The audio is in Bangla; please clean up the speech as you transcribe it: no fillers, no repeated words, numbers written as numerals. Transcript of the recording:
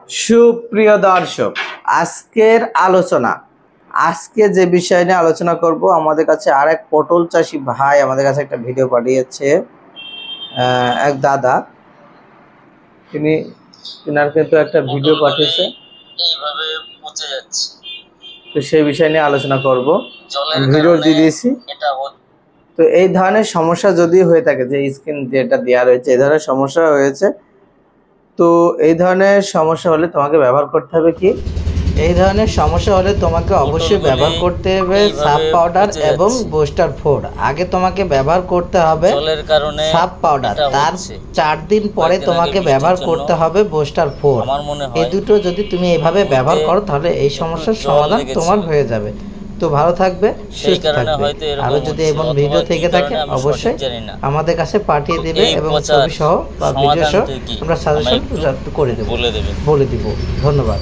সুপ্রিয় দর্শক, আজকের আলোচনা আজকে যে বিষয় নিয়ে আলোচনা করব, আমাদের কাছে আরেক পটল চাষি ভাই আমাদের কাছে একটা ভিডিও পাঠিয়েছে। এক দাদা তিনার কিন্তু একটা ভিডিও পাঠিয়েছে, এইভাবে পচে যাচ্ছে। তো সেই বিষয় নিয়ে আলোচনা করব, ভিডিও দিয়ে দিয়েছি। তো এই ধরনের সমস্যা যদি হয়ে থাকে, যে স্ক্রিন যেটা দেওয়া রয়েছে এই ধরনের সমস্যা হয়েছে, তো এই ধরনের সমস্যা হলে তোমাকে ব্যবহার করতে হবে কি, এই ধরনের সমস্যা হলে তোমাকে অবশ্যই ব্যবহার করতে হবে সাব পাউডার এবং বুস্টার 4। আগে তোমাকে ব্যবহার করতে হবে সাব পাউডার, তার 4 দিন পরে তোমাকে ব্যবহার করতে হবে বুস্টার 4। এই দুটো যদি তুমি এইভাবে ব্যবহার করো তাহলে এই সমস্যার সমাধান তোমার হয়ে যাবে। তো ভালো থাকবে, সুস্থ থাকবে। আরো যদি এবং ভিডিও থেকে থাকে অবশ্যই আমাদের কাছে পাঠিয়ে দেবে এবং ছবি সহ বা ভিডিও সহ আমরা সাজেশন করে দেবো, বলে দিব। ধন্যবাদ।